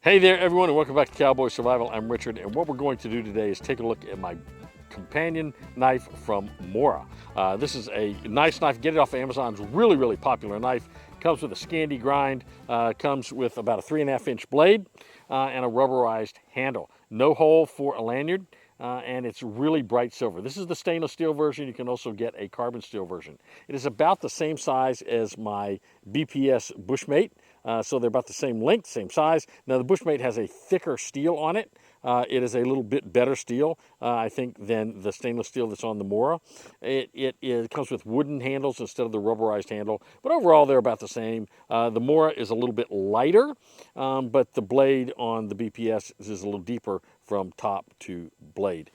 Hey there, everyone, and welcome back to Cowboy Survival. I'm Richard, and what we're going to do today is take a look at my companion knife from Mora. This is a nice knife. Get it off of Amazon. It's a really, really popular knife. Comes with a Scandi grind. Comes with about a 3.5-inch blade and a rubberized handle. No hole for a lanyard. And it's really bright silver. This is the stainless steel version. You can also get a carbon steel version. It is about the same size as my BPS Bushmate, so they're about the same length, same size. Now the Bushmate has a thicker steel on it. It is a little bit better steel, I think, than the stainless steel that's on the Mora. It comes with wooden handles instead of the rubberized handle, but overall they're about the same. The Mora is a little bit lighter, but the blade on the BPS is a little deeper from top to blade.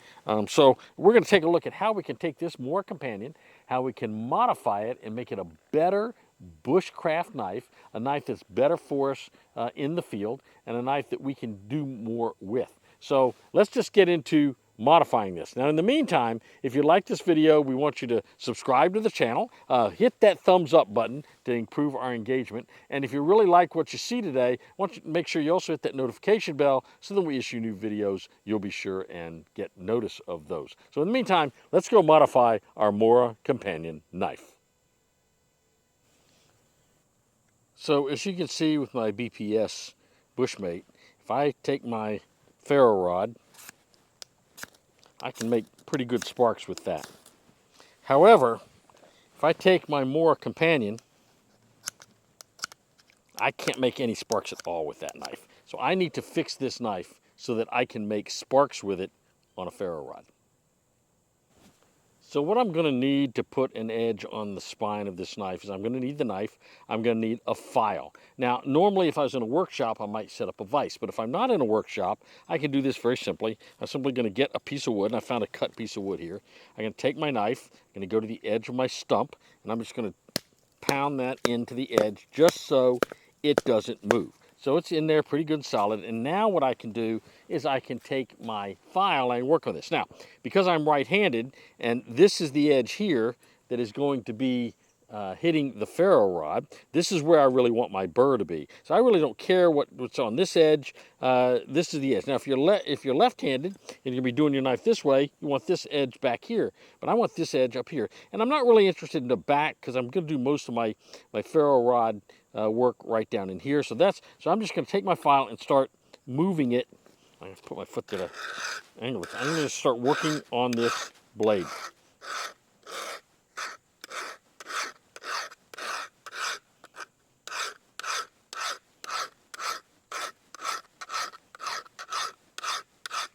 So we're going to take a look at how we can take this Mora Companion, how we can modify it and make it a better bushcraft knife, a knife that's better for us in the field, and a knife that we can do more with. So let's just get into modifying this. Now in the meantime, if you like this video, we want you to subscribe to the channel, hit that thumbs up button to improve our engagement, and if you really like what you see today, I want you to make sure you also hit that notification bell so that when we issue new videos, you'll be sure and get notice of those. So in the meantime, let's go modify our Mora Companion knife. So as you can see with my BPS Bushmate, if I take my ferro rod, I can make pretty good sparks with that. However, if I take my Mora Companion, I can't make any sparks at all with that knife. So I need to fix this knife so that I can make sparks with it on a ferro rod. So what I'm going to need to put an edge on the spine of this knife is I'm going to need the knife, I'm going to need a file. Now, normally if I was in a workshop, I might set up a vise, but if I'm not in a workshop, I can do this very simply. I'm simply going to get a piece of wood, and I found a cut piece of wood here. I'm going to take my knife, I'm going to go to the edge of my stump, and I'm just going to pound that into the edge just so it doesn't move. So it's in there pretty good and solid. And now what I can do is I can take my file and work on this. Now, because I'm right-handed, and this is the edge here that is going to be hitting the ferro rod, this is where I really want my burr to be. So I really don't care what's on this edge. This is the edge. Now, if you're left-handed and you're going to be doing your knife this way, you want this edge back here. But I want this edge up here. And I'm not really interested in the back because I'm going to do most of my ferro rod work right down in here. So I'm just going to take my file and start moving it. I have to put my foot to the angle. I'm going to start working on this blade.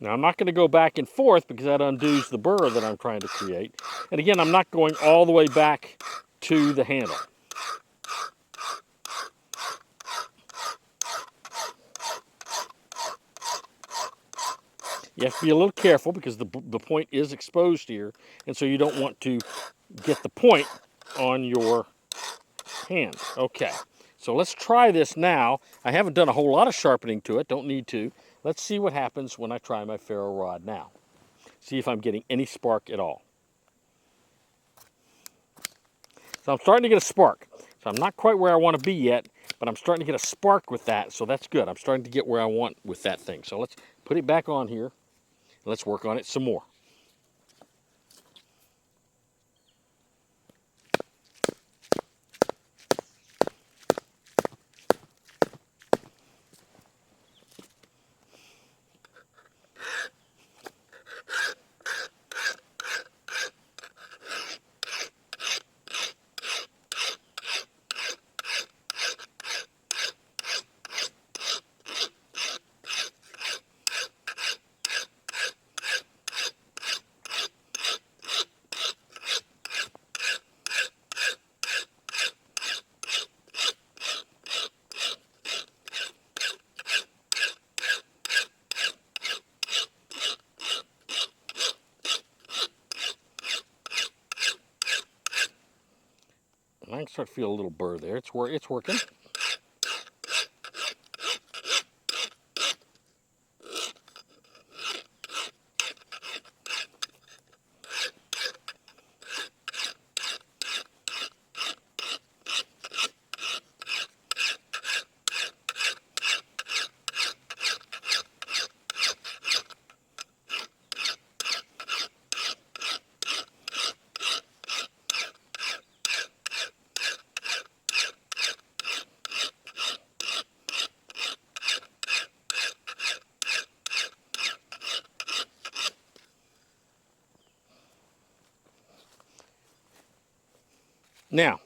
Now I'm not going to go back and forth because that undoes the burr that I'm trying to create. And again, I'm not going all the way back to the handle. You have to be a little careful because the point is exposed here, and so you don't want to get the point on your hand. Okay, so let's try this now. I haven't done a whole lot of sharpening to it, don't need to. Let's see what happens when I try my ferro rod now. See if I'm getting any spark at all. So I'm starting to get a spark. So I'm not quite where I want to be yet, but I'm starting to get a spark with that, so that's good. I'm starting to get where I want with that thing. So let's put it back on here. Let's work on it some more. I can start to feel a little burr there. It's working. Now,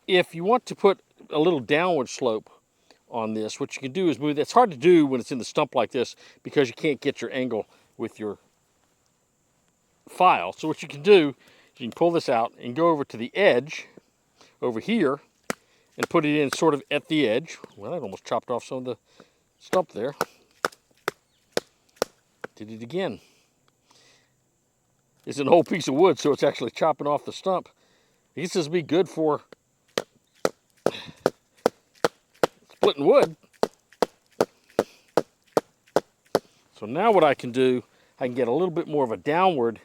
if you want to put a little downward slope on this, what you can do is move. It's hard to do when it's in the stump like this because you can't get your angle with your file. So what you can do is you can pull this out and go over to the edge over here and put it in sort of at the edge. Well, that almost chopped off some of the stump there. Did it again. It's an old piece of wood, so it's actually chopping off the stump. I guess this would be good for splitting wood. So now what I can do, I can get a little bit more of a downward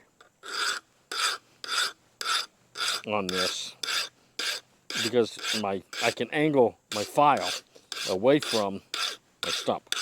on this because I can angle my file away from my stump.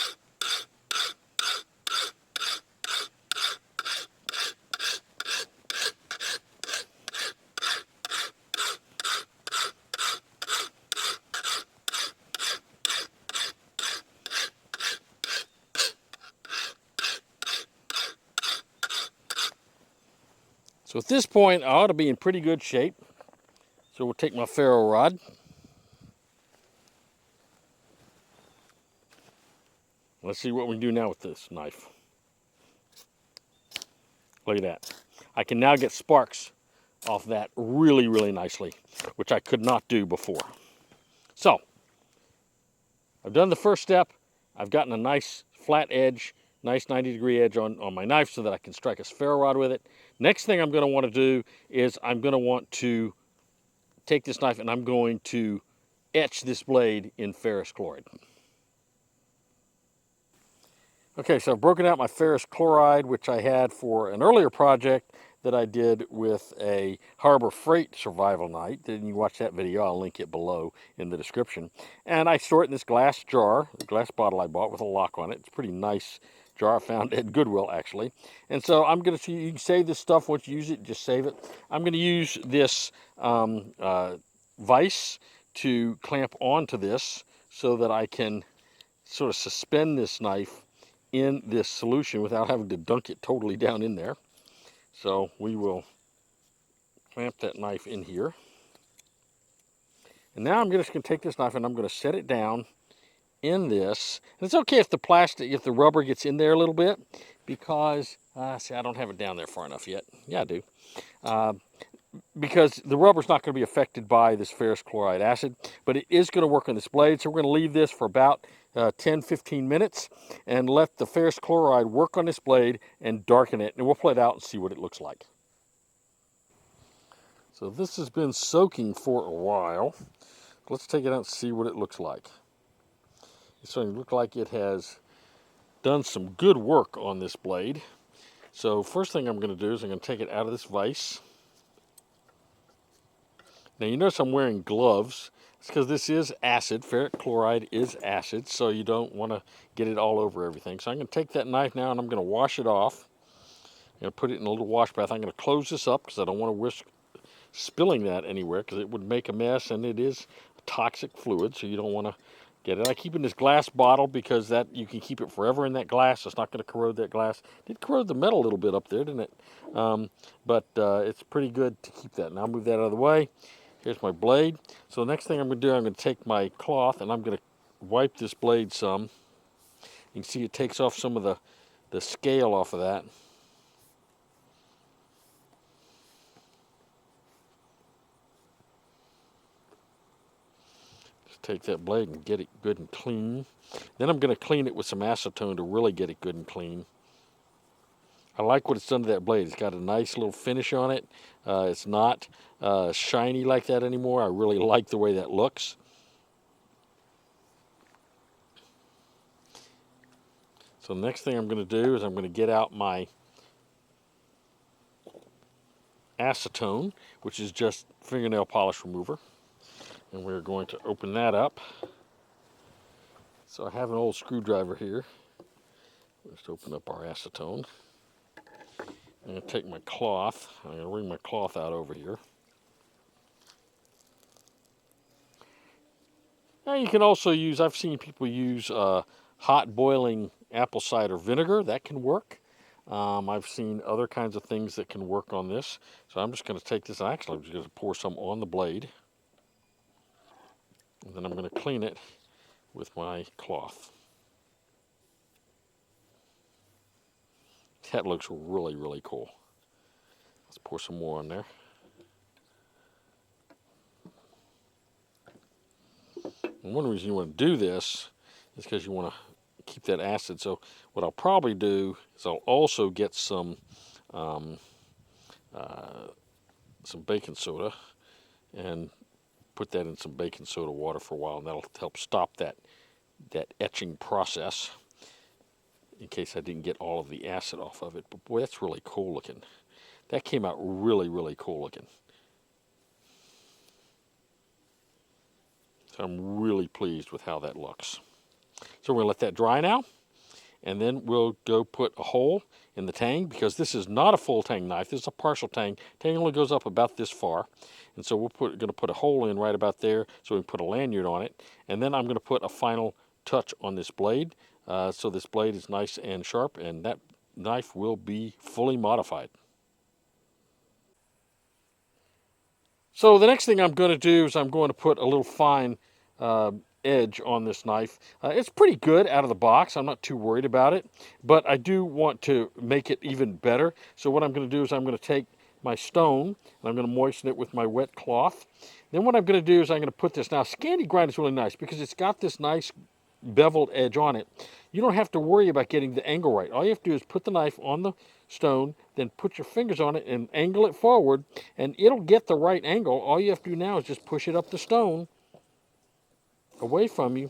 So at this point, I ought to be in pretty good shape. So we'll take my ferro rod. Let's see what we can do now with this knife. Look at that. I can now get sparks off that really, really nicely, which I could not do before. So, I've done the first step. I've gotten a nice flat edge, nice 90-degree edge on my knife so that I can strike a ferro rod with it. Next thing I'm going to want to do is I'm going to want to take this knife and I'm going to etch this blade in ferrous chloride. Okay, so I've broken out my ferrous chloride, which I had for an earlier project that I did with a Harbor Freight survival night. Didn't you watch that video? I'll link it below in the description. And I store it in this glass jar, a glass bottle I bought with a lock on it. It's a pretty nice jar I found at Goodwill, actually. And so I'm going to, you can save this stuff once you use it, just save it. I'm going to use this vise to clamp onto this so that I can sort of suspend this knife in this solution without having to dunk it totally down in there. So we will clamp that knife in here. And now I'm just going to take this knife and I'm going to set it down in this. And it's okay if the plastic, if the rubber gets in there a little bit, because, see, I don't have it down there far enough yet. Yeah, I do. Because the rubber's not going to be affected by this ferrous chloride acid, but it is going to work on this blade. So we're going to leave this for about 10-15 minutes and let the ferrous chloride work on this blade and darken it, and we'll pull it out and see what it looks like. So this has been soaking for a while. Let's take it out and see what it looks like. It's starting to look like it has done some good work on this blade. So first thing I'm going to do is I'm going to take it out of this vise. Now you notice I'm wearing gloves. It's because this is acid. Ferric chloride is acid, so you don't want to get it all over everything. So I'm going to take that knife now and I'm going to wash it off. I'm going to put it in a little wash bath. I'm going to close this up because I don't want to risk spilling that anywhere because it would make a mess, and it is toxic fluid, so you don't want to get it. I keep it in this glass bottle because that you can keep it forever in that glass. It's not going to corrode that glass. It did corrode the metal a little bit up there, didn't it? But it's pretty good to keep that. Now I'll move that out of the way. Here's my blade. So the next thing I'm going to do, I'm going to take my cloth and I'm going to wipe this blade some. You can see it takes off some of the scale off of that. Just take that blade and get it good and clean. Then I'm going to clean it with some acetone to really get it good and clean. I like what it's done to that blade. It's got a nice little finish on it. It's not shiny like that anymore. I really like the way that looks. So the next thing I'm going to do is I'm going to get out my acetone, which is just fingernail polish remover. And we're going to open that up. So I have an old screwdriver here. Let's open up our acetone. I'm going to take my cloth. I'm going to bring my cloth out over here. Now you can also use, I've seen people use hot boiling apple cider vinegar. That can work. I've seen other kinds of things that can work on this. So I'm just going to take this, and actually I'm just going to pour some on the blade. And then I'm going to clean it with my cloth. That looks really, really cool. Let's pour some more on there. And one reason you want to do this is because you want to keep that acid. So what I'll probably do is I'll also get some baking soda and put that in some baking soda water for a while, and that'll help stop that etching process in case I didn't get all of the acid off of it. But boy, that's really cool looking. That came out really, really cool looking. So I'm really pleased with how that looks. So we're going to let that dry now, and then we'll go put a hole in the tang, because this is not a full tang knife. This is a partial tang. Tang only goes up about this far. And so we're going to put a hole in right about there so we can put a lanyard on it. And then I'm going to put a final touch on this blade. So this blade is nice and sharp, and that knife will be fully modified. So the next thing I'm going to do is I'm going to put a little fine edge on this knife. It's pretty good out of the box. I'm not too worried about it, but I do want to make it even better. So what I'm going to do is I'm going to take my stone and I'm going to moisten it with my wet cloth. Then what I'm going to do is I'm going to put this. Now, Scandi grind is really nice because it's got this nice beveled edge on it. You don't have to worry about getting the angle right. All you have to do is put the knife on the stone, then put your fingers on it and angle it forward, and it'll get the right angle. All you have to do now is just push it up the stone away from you,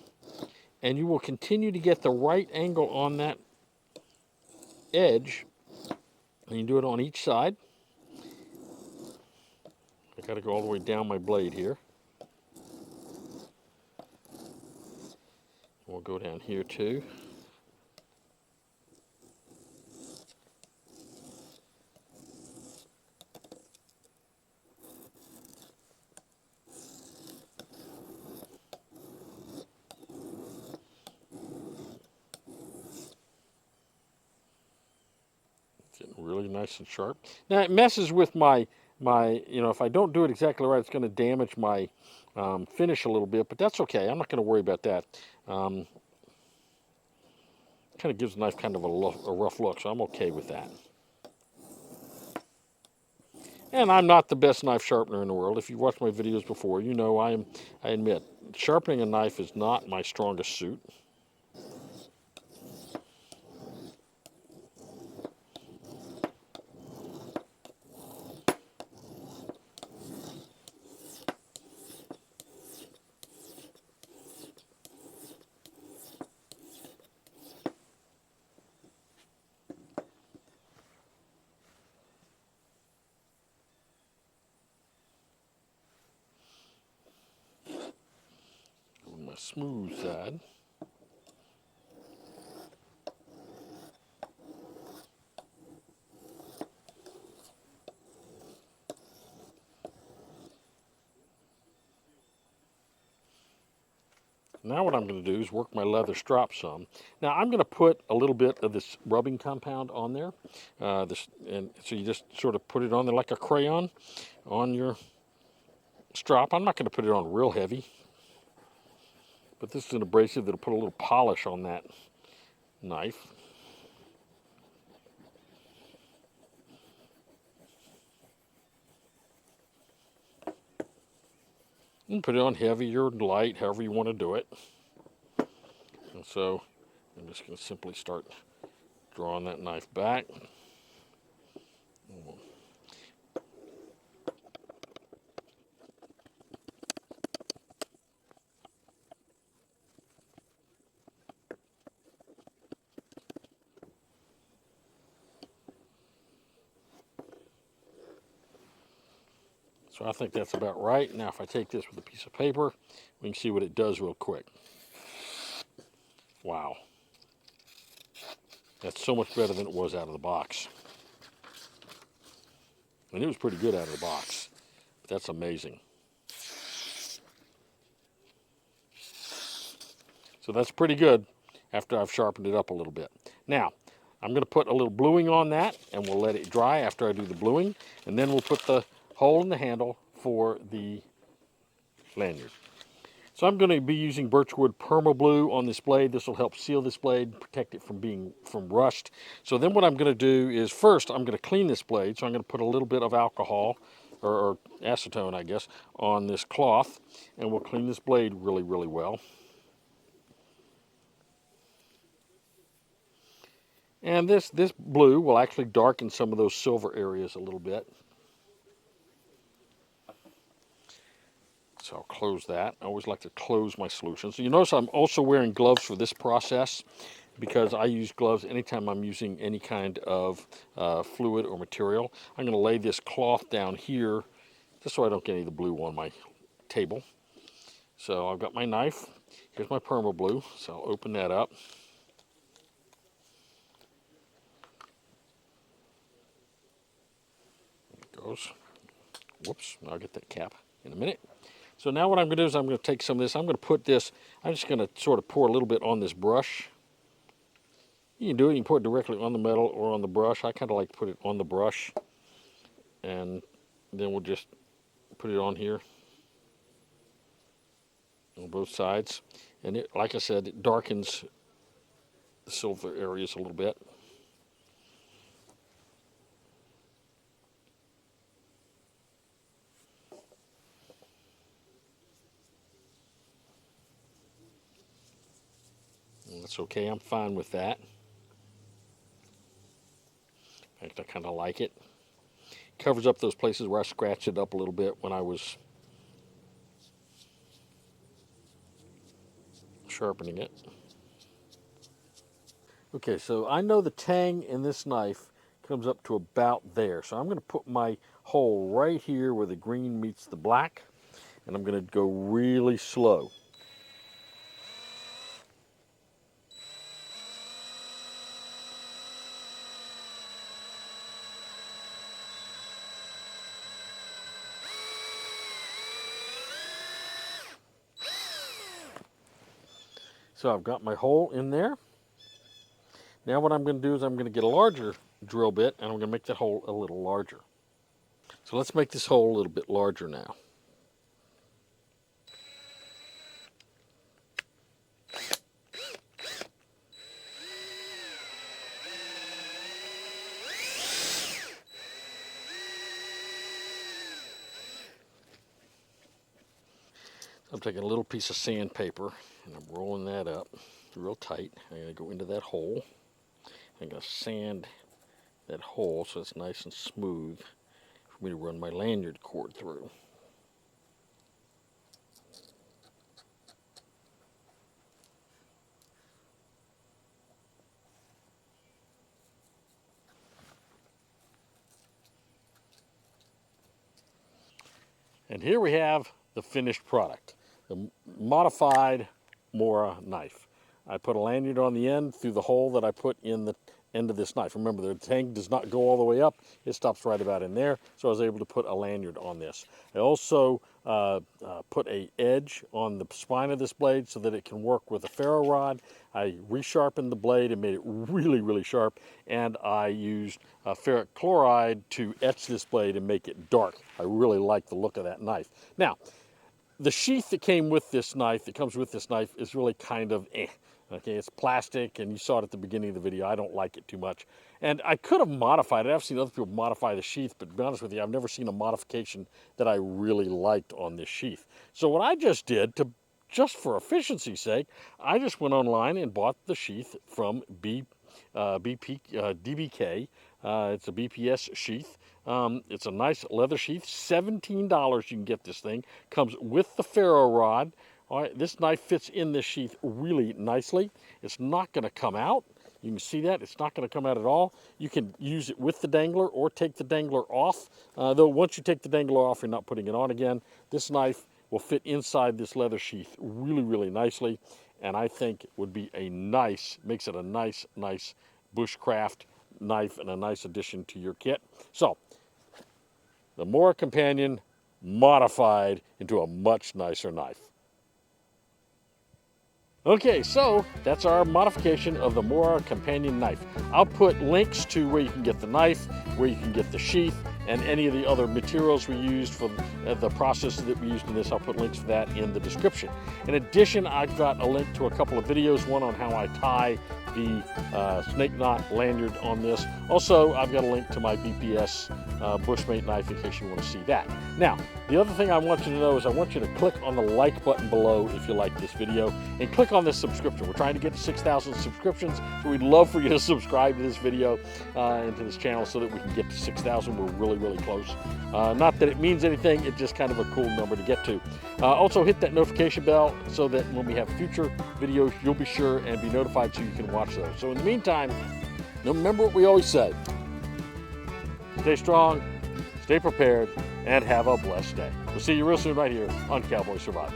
and you will continue to get the right angle on that edge. And you do it on each side. I got to go all the way down my blade here. We'll go down here too. Getting really nice and sharp. Now it messes with my, if I don't do it exactly right, it's going to damage my finish a little bit, but that's okay. I'm not going to worry about that. Kind of gives the knife kind of a rough look, so I'm okay with that. And I'm not the best knife sharpener in the world. If you've watched my videos before, you know I admit, sharpening a knife is not my strongest suit. On my smooth side. Now what I'm going to do is work my leather strop some. Now I'm going to put a little bit of this rubbing compound on there. And so you just sort of put it on there like a crayon on your strop. I'm not going to put it on real heavy, but this is an abrasive that'll put a little polish on that knife. You can put it on heavy or light, however you want to do it. And so I'm just going to simply start drawing that knife back. So I think that's about right. Now if I take this with a piece of paper, we can see what it does real quick. Wow. That's so much better than it was out of the box. And it was pretty good out of the box. But that's amazing. So that's pretty good after I've sharpened it up a little bit. Now, I'm going to put a little bluing on that, and we'll let it dry after I do the bluing. And then we'll put the hole in the handle for the lanyard. So I'm going to be using birchwood permablue on this blade. This will help seal this blade, protect it from rust. So then what I'm going to do is first I'm going to clean this blade. So I'm going to put a little bit of alcohol or acetone, I guess, on this cloth, and we'll clean this blade really, really well. And this blue will actually darken some of those silver areas a little bit. So I'll close that. I always like to close my solution. So you notice I'm also wearing gloves for this process because I use gloves anytime I'm using any kind of fluid or material. I'm going to lay this cloth down here just so I don't get any of the blue on my table. So I've got my knife. Here's my perma blue. So I'll open that up. There it goes. Whoops, I'll get that cap in a minute. So now what I'm going to do is I'm going to take some of this. I'm going to put this, I'm just going to sort of pour a little bit on this brush. You can do it, you can pour it directly on the metal or on the brush. I kind of like to put it on the brush. And then we'll just put it on here on both sides. And it, like I said, it darkens the silver areas a little bit. And that's okay, I'm fine with that. In fact, I kind of like it. Covers up those places where I scratched it up a little bit when I was sharpening it. Okay, so I know the tang in this knife comes up to about there. So I'm going to put my hole right here where the green meets the black, and I'm going to go really slow. So I've got my hole in there. Now what I'm going to do is I'm going to get a larger drill bit, and I'm going to make that hole a little larger. So let's make this hole a little bit larger now. I'm taking a little piece of sandpaper and I'm rolling that up real tight. I'm going to go into that hole. I'm going to sand that hole so it's nice and smooth for me to run my lanyard cord through. And here we have the finished product, the modified Mora knife. I put a lanyard on the end through the hole that I put in the end of this knife. Remember, the tang does not go all the way up. It stops right about in there, so I was able to put a lanyard on this. I also put an edge on the spine of this blade so that it can work with a ferro rod. I resharpened the blade and made it really, really sharp, and I used ferric chloride to etch this blade and make it dark. I really like the look of that knife. Now, the sheath that came with this knife, that comes with this knife, is really kind of Okay, it's plastic, and you saw it at the beginning of the video. I don't like it too much. And I could have modified it. I've seen other people modify the sheath, but to be honest with you, I've never seen a modification that I really liked on this sheath. So what I just did, just for efficiency's sake, I just went online and bought the sheath from DBK. It's a BPS sheath. It's a nice leather sheath. $17 you can get this thing. Comes with the ferro rod. All right, this knife fits in this sheath really nicely. It's not going to come out. You can see that. It's not going to come out at all. You can use it with the dangler or take the dangler off. Though once you take the dangler off, you're not putting it on again. This knife will fit inside this leather sheath really, really nicely. And I think would be makes it a nice bushcraft knife and a nice addition to your kit. So, the Mora Companion modified into a much nicer knife. Okay, so that's our modification of the Mora Companion knife. I'll put links to where you can get the knife, where you can get the sheath, and any of the other materials we used for the processes that we used in this. I'll put links for that in the description. In addition, I've got a link to a couple of videos, one on how I tie the snake knot lanyard on this. Also, I've got a link to my BPS Bushmate knife in case you want to see that. Now, the other thing I want you to know is I want you to click on the like button below if you like this video, and click on this subscription. We're trying to get to 6,000 subscriptions, so we'd love for you to subscribe to this video and to this channel so that we can get to 6,000. We're really, really close. Not that it means anything, it's just kind of a cool number to get to. Also, hit that notification bell so that when we have future videos, you'll be sure and be notified so you can watch those. So in the meantime, remember what we always say. Stay strong, stay prepared, and have a blessed day. We'll see you real soon right here on Cowboy Survival.